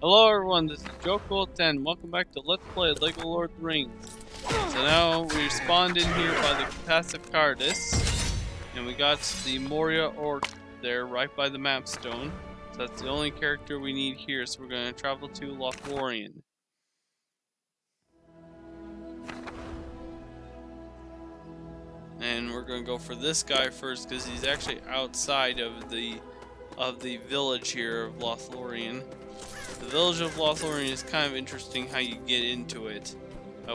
Hello everyone, this is Joko10. Welcome back to Let's Play LEGO Lord of the Rings. So now we spawned in here by the passive Cardis, and we got the Moria Orc there right by the map stone. So that's the only character we need here, so we're going to travel to Lothlorien. And we're going to go for this guy first because he's actually outside of the village here of Lothlorien. The village of Lothlorien is kind of interesting how you get into it.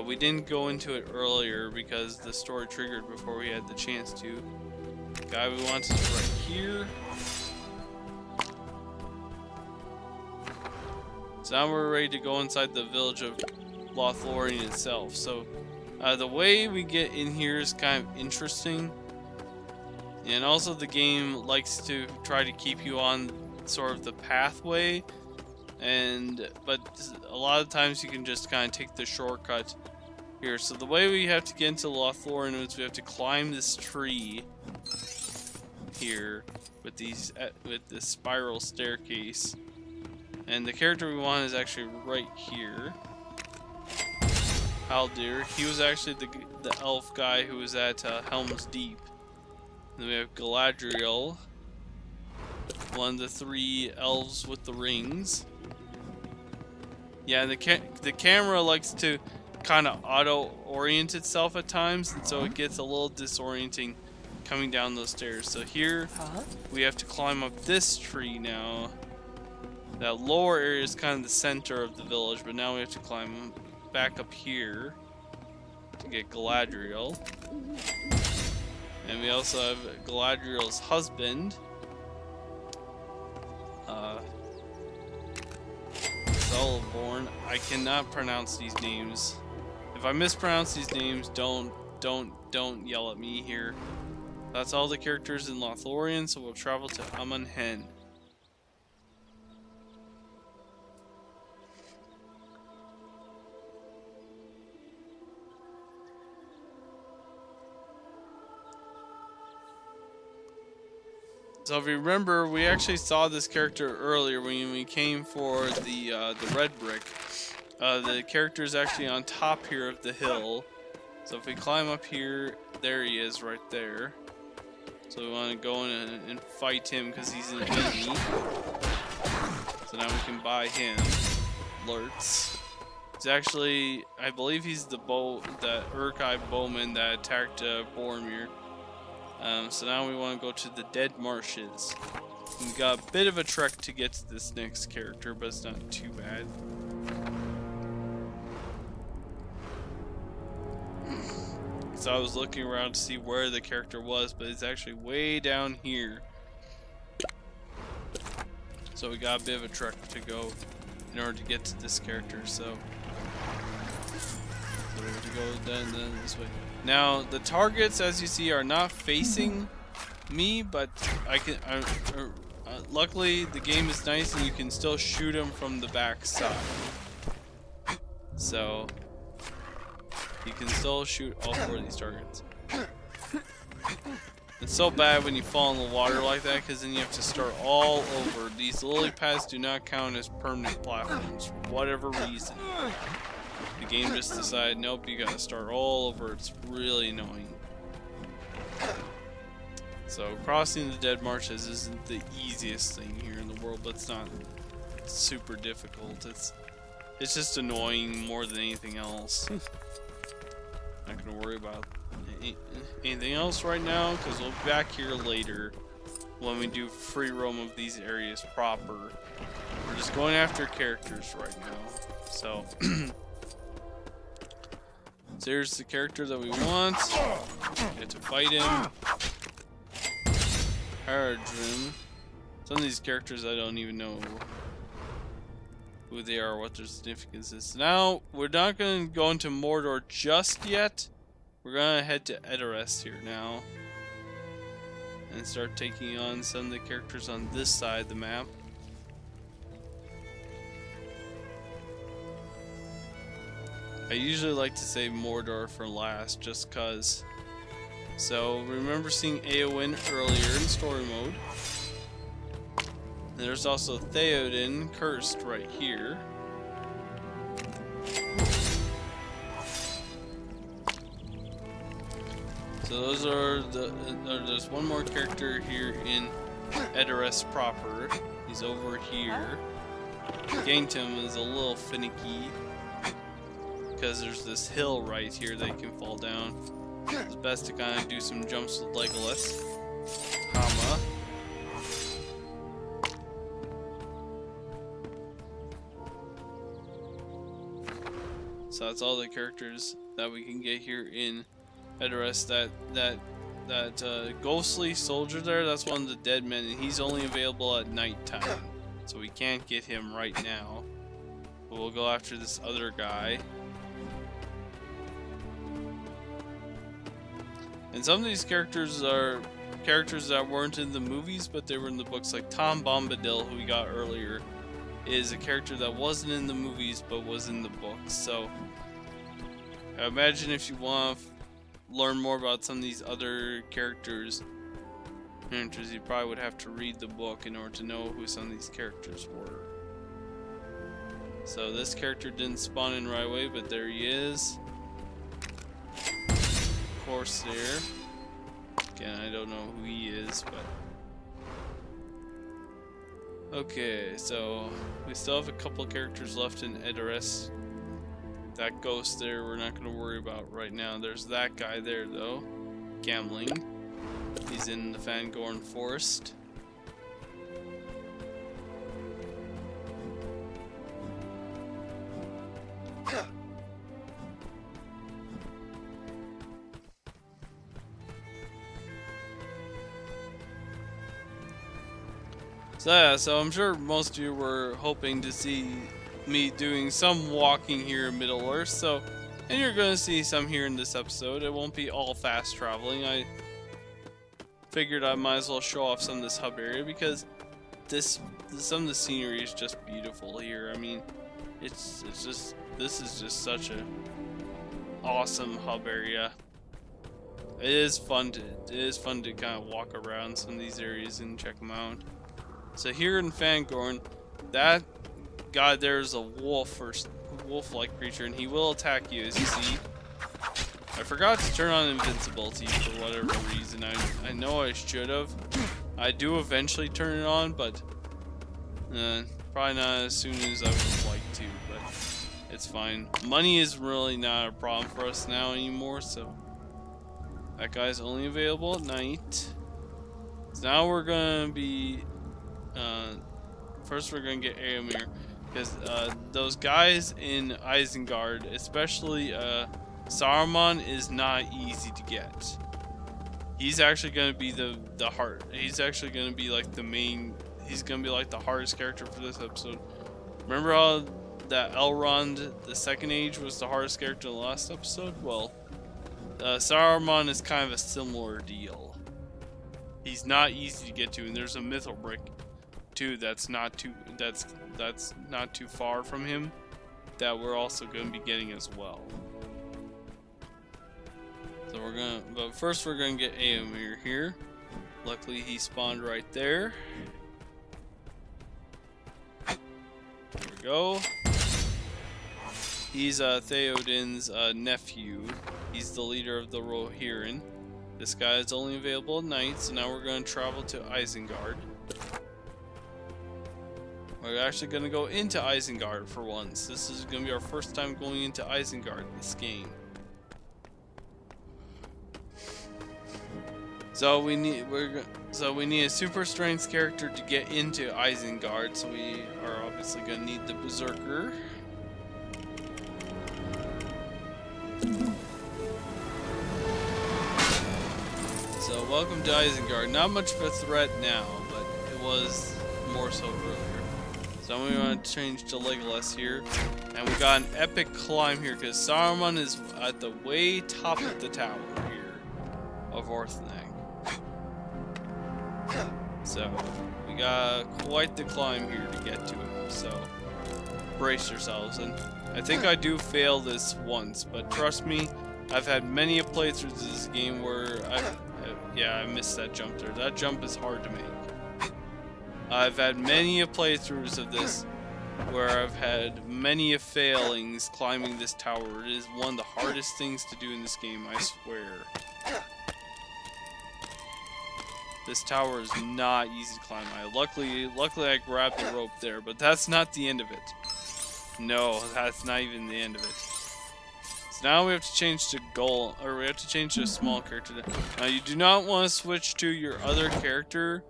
We didn't go into it earlier because the story triggered before we had the chance to. The guy we want is right here. So now we're ready to go inside the village of Lothlorien itself. So the way we get in here is kind of interesting. And also the game likes to try to keep you on sort of the pathway. But a lot of times you can just kind of take the shortcut here. So the way we have to get into Lothlorien is we have to climb this tree here with this spiral staircase. And the character we want is actually right here. Haldir. He was actually the elf guy who was at Helm's Deep. And then we have Galadriel, one of the three elves with the rings. Yeah, and the camera likes to kind of auto-orient itself at times, and so it gets a little disorienting coming down those stairs. So here, we have to climb up this tree now. That lower area is kind of the center of the village, but now we have to climb back up here to get Galadriel. And we also have Galadriel's husband. Celeborn. I cannot pronounce these names. If I mispronounce these names, don't yell at me here. That's all the characters in Lothlorien, so we'll travel to Amon Hen. So if you remember, we actually saw this character earlier when we came for the red brick. The character is actually on top here of the hill. So if we climb up here, there he is right there. So we want to go in and fight him because he's an enemy. So now we can buy him. Lurtz. He's actually, I believe he's the Urkai bowman that attacked Boromir. So now we want to go to the Dead Marshes. We got a bit of a trek to get to this next character, but it's not too bad. So I was looking around to see where the character was, but it's actually way down here. So we got a bit of a trek to go in order to get to this character. So we have to go then this way. Now the targets, as you see, are not facing me, but luckily the game is nice and you can still shoot them from the back side. So you can still shoot all four of these targets. It's so bad when you fall in the water like that, because then you have to start all over. These lily pads do not count as permanent platforms for whatever reason. The game just decided, nope, you gotta start all over. It's really annoying. So crossing the Dead Marshes isn't the easiest thing here in the world, but it's not super difficult. It's just annoying more than anything else. Not gonna worry about anything else right now, because we'll be back here later when we do free roam of these areas proper. We're just going after characters right now. So so here's the character that we want. We have to fight him. Haradrim. Some of these characters I don't even know who they are, what their significance is. Now, we're not going to go into Mordor just yet. We're going to head to Edoras here now. And start taking on some of the characters on this side of the map. I usually like to save Mordor for last, just cause. So remember seeing Eowyn earlier in story mode. And there's also Theoden cursed right here. So those are the. There's one more character here in Edoras proper. He's over here. Getting to him is a little finicky because there's this hill right here that you can fall down. It's best to kind of do some jumps with Legolas. Comma. So that's all the characters that we can get here in Edoras. That ghostly soldier there, that's one of the dead men, and he's only available at nighttime. So we can't get him right now. But we'll go after this other guy. And some of these characters are characters that weren't in the movies, but they were in the books. Like Tom Bombadil, who we got earlier, is a character that wasn't in the movies, but was in the books. So I imagine if you want to learn more about some of these other characters, you probably would have to read the book in order to know who some of these characters were. So this character didn't spawn in right away, but there he is. Corsair. Again, I don't know who he is, but okay, so we still have a couple characters left in Edoras. That ghost there we're not going to worry about right now. There's that guy there though, Gamling. He's in the Fangorn Forest. So yeah, so I'm sure most of you were hoping to see me doing some walking here in Middle-earth, so, and you're going to see some here in this episode. It won't be all fast traveling. I figured I might as well show off some of this hub area because some of the scenery is just beautiful here. I mean, it's just, this is just such a awesome hub area. It is fun to kind of walk around some of these areas and check them out. So here in Fangorn, that guy there is a wolf or wolf-like creature, and he will attack you, as you see. I forgot to turn on invincibility for whatever reason. I know I should have. I do eventually turn it on, but probably not as soon as I would like to, but it's fine. Money is really not a problem for us now anymore, so that guy's only available at night. So now we're gonna be first we're gonna get Aemir, because those guys in Isengard, especially Saruman, is not easy to get. He's actually gonna be the heart. He's actually gonna be like the main. He's gonna be like the hardest character for this episode. Remember how that Elrond, the Second Age, was the hardest character in the last episode? Well, Saruman is kind of a similar deal. He's not easy to get to, and there's a mythal brick too that's not too far from him that we're also going to be getting as well. So but first we're gonna get Aemir here. Luckily he spawned right there. There we go. He's Theoden's nephew. He's the leader of the Rohirrim. This guy is only available at night, so now we're going to travel to Isengard. We're actually going to go into Isengard for once. This is going to be our first time going into Isengard this game. So we need a super strength character to get into Isengard. So we are obviously going to need the Berserker. So welcome to Isengard. Not much of a threat now, but it was more so earlier. So we want to change to Legolas here, and we got an epic climb here because Saruman is at the way top of the tower here of Orthanc. So we got quite the climb here to get to him. So brace yourselves, and I think I do fail this once, but trust me, I've had many a playthroughs of this game where I missed that jump there. That jump is hard to make. I've had many playthroughs of this where I've had many failings climbing this tower. It is one of the hardest things to do in this game, I swear. This tower is not easy to climb. Luckily I grabbed the rope there, but that's not the end of it. No, that's not even the end of it. So now we have to change to Golem, or we have to change to a small character. Now you do not want to switch to your other character,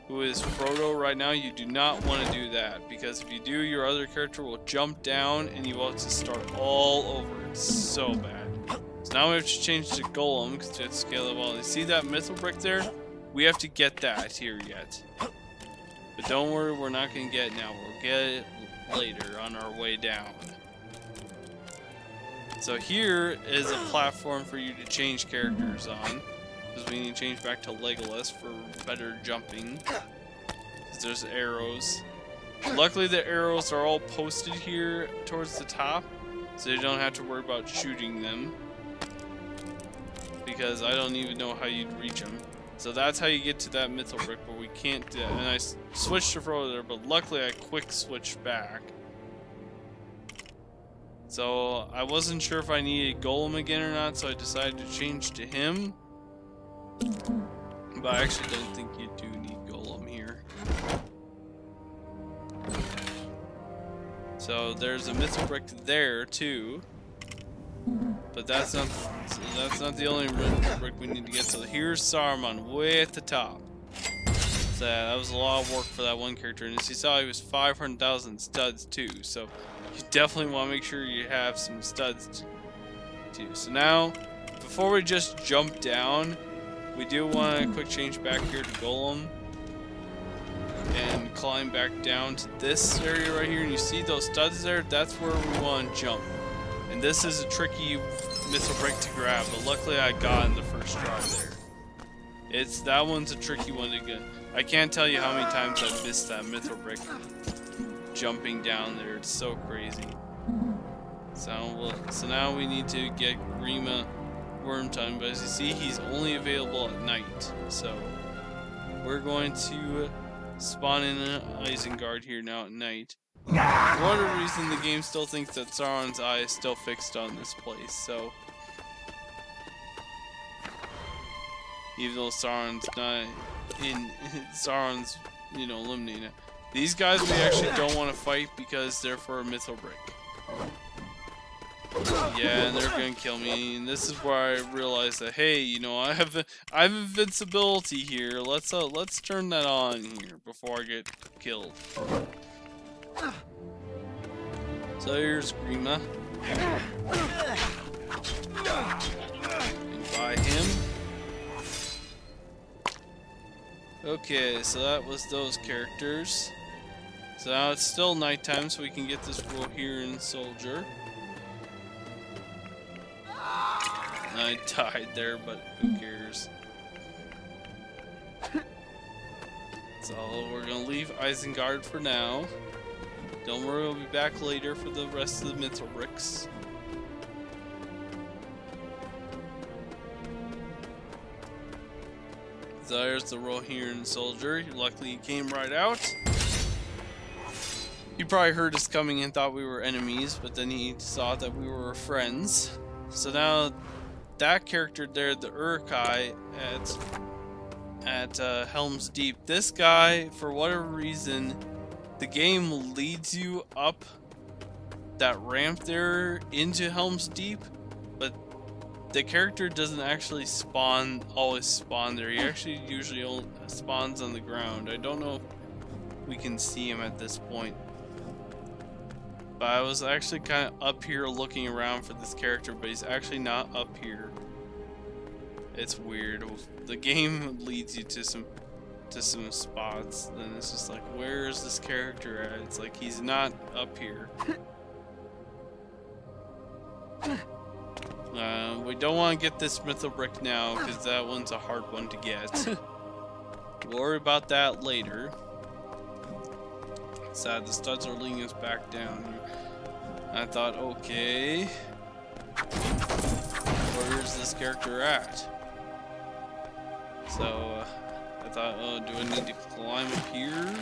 who is Frodo right now. You do not want to do that, because if you do, your other character will jump down and you will have to start all over. It's so bad. So now we have to change to Golem, because we have to scale it well. You see that mithril brick there? We have to get that here yet. But don't worry, we're not going to get it now. We'll get it later on our way down. So here is a platform for you to change characters on. Because we need to change back to Legolas for better jumping. There's arrows. Luckily the arrows are all posted here towards the top, so you don't have to worry about shooting them. Because I don't even know how you'd reach them. So that's how you get to that mithril brick, but we can't do that. And I switched to Frodo there, but luckily I quick switched back. So I wasn't sure if I needed Golem again or not, so I decided to change to him. But I actually don't think you do need Golem here. So there's a mithril brick there too. But that's not the only mithril brick we need to get. So here's Saruman way at the top. So that was a lot of work for that one character, and as you saw, he was 500,000 studs too. So you definitely want to make sure you have some studs too. So now, before we just jump down, we do want to quick change back here to Golem and climb back down to this area right here. And you see those studs there? That's where we want to jump. And this is a tricky mithril brick to grab, but luckily I got in the first try there. That one's a tricky one to get. I can't tell you how many times I've missed that mithril brick jumping down there. It's so crazy. So now we need to get Grima Worm Time, but as you see, he's only available at night. So we're going to spawn in an Isengard here now at night. For whatever reason, the game still thinks that Sauron's eye is still fixed on this place, so even though Sauron's not in, Sauron's, eliminating it. These guys we actually don't want to fight because they're for a mithril brick. Yeah, and they're gonna kill me, and this is where I realized that, hey, I have invincibility here. Let's turn that on here before I get killed. So here's Grima. And by him. Okay, so that was those characters. So now it's still nighttime, so we can get this Rohirrim soldier. I died there, but who cares? So we're gonna leave Isengard for now. Don't worry, we'll be back later for the rest of the mithril bricks. So there's the Rohirrim soldier. Luckily he came right out. He probably heard us coming and thought we were enemies, but then he saw that we were friends. So now that character there, the Uruk-hai at Helm's Deep, this guy, for whatever reason, the game leads you up that ramp there into Helm's Deep, but the character doesn't actually always spawn there. He actually usually only spawns on the ground. I don't know if we can see him at this point. But I was actually kind of up here looking around for this character, but he's actually not up here. It's weird. The game leads you to some spots, and it's just like, where is this character at? It's like he's not up here. We don't want to get this mithril brick now because that one's a hard one to get. We'll worry about that later. Sad, the studs are leading us back down here. I thought, okay, where's this character at? So I thought, oh, do I need to climb up here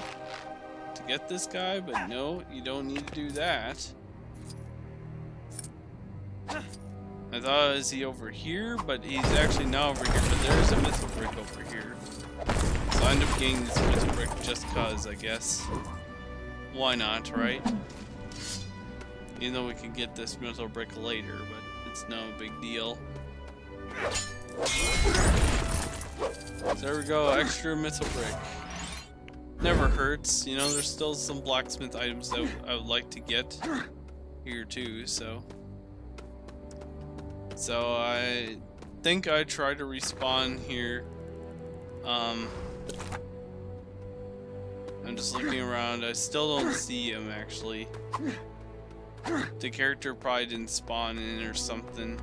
to get this guy? But no, you don't need to do that. I thought, is he over here? But he's actually not over here, but there is a mythic brick over here. So I end up getting this mythic brick just cause, I guess. Why not, right? Even though we could get this mythic brick later, but it's no big deal. So there we go, extra mythic brick. Never hurts, you know, there's still some blacksmith items that I would like to get here too, so I think I try to respawn here. I'm just looking around. I still don't see him actually. The character probably didn't spawn in or something.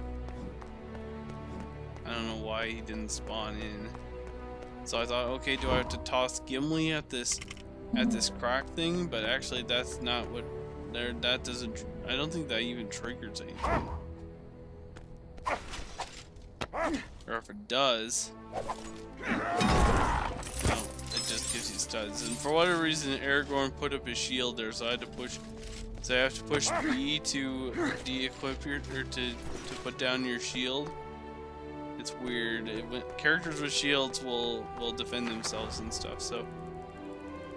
I don't know why he didn't spawn in. So I thought, okay, do I have to toss Gimli at this crack thing? But actually, that's not what. That doesn't. I don't think that even triggers anything. Or if it does, no, it just gives you studs. And for whatever reason, Aragorn put up his shield there, so I had to push. So I have to push B to de-equip your, or to put down your shield. It's weird. Characters with shields will defend themselves and stuff. So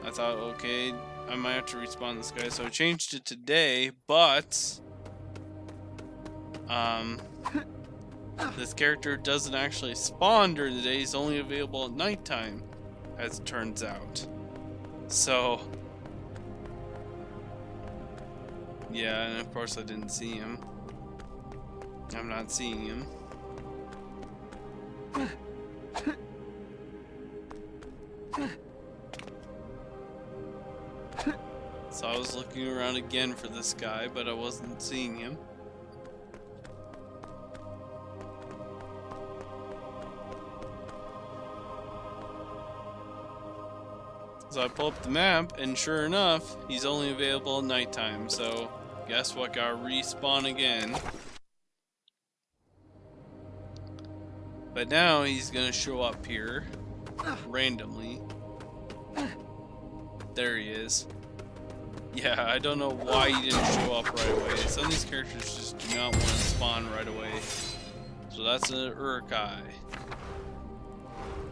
I thought, okay, I might have to respawn this guy. So I changed it today, but this character doesn't actually spawn during the day. He's only available at nighttime, as it turns out. So yeah, and of course I didn't see him. I'm not seeing him. So I was looking around again for this guy, but I wasn't seeing him. So I pull up the map, and sure enough, he's only available at nighttime. So guess what? Gotta respawn again. But now he's gonna show up here randomly. There he is. Yeah, I don't know why he didn't show up right away. Some of these characters just do not want to spawn right away. So that's an Uruk-hai.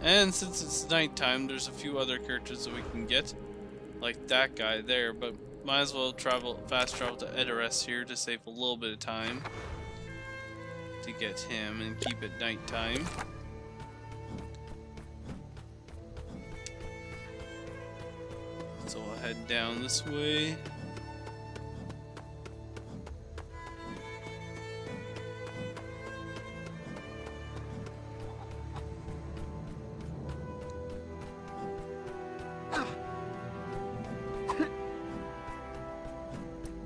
And since it's nighttime, there's a few other characters that we can get, like that guy there, but might as well fast travel to Edoras here to save a little bit of time to get him and keep it nighttime. So we'll head down this way.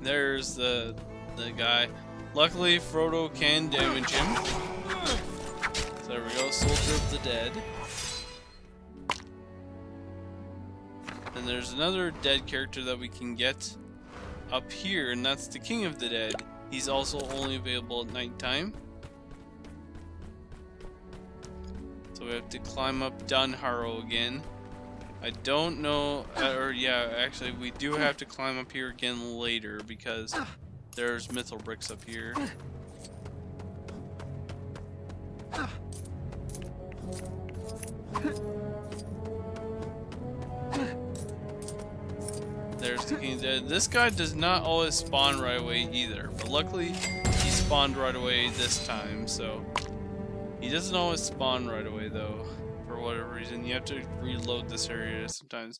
There's the guy. Luckily, Frodo can damage him. So there we go, Soldier of the Dead. And there's another dead character that we can get up here, and that's the King of the Dead. He's also only available at nighttime. So we have to climb up Dunharrow again. I don't know, or yeah, actually we do have to climb up here again later because there's mythal bricks up here. There's the King of the Dead. This guy does not always spawn right away either, but luckily he spawned right away this time, so he doesn't always spawn right away though. For whatever reason, you have to reload this area sometimes.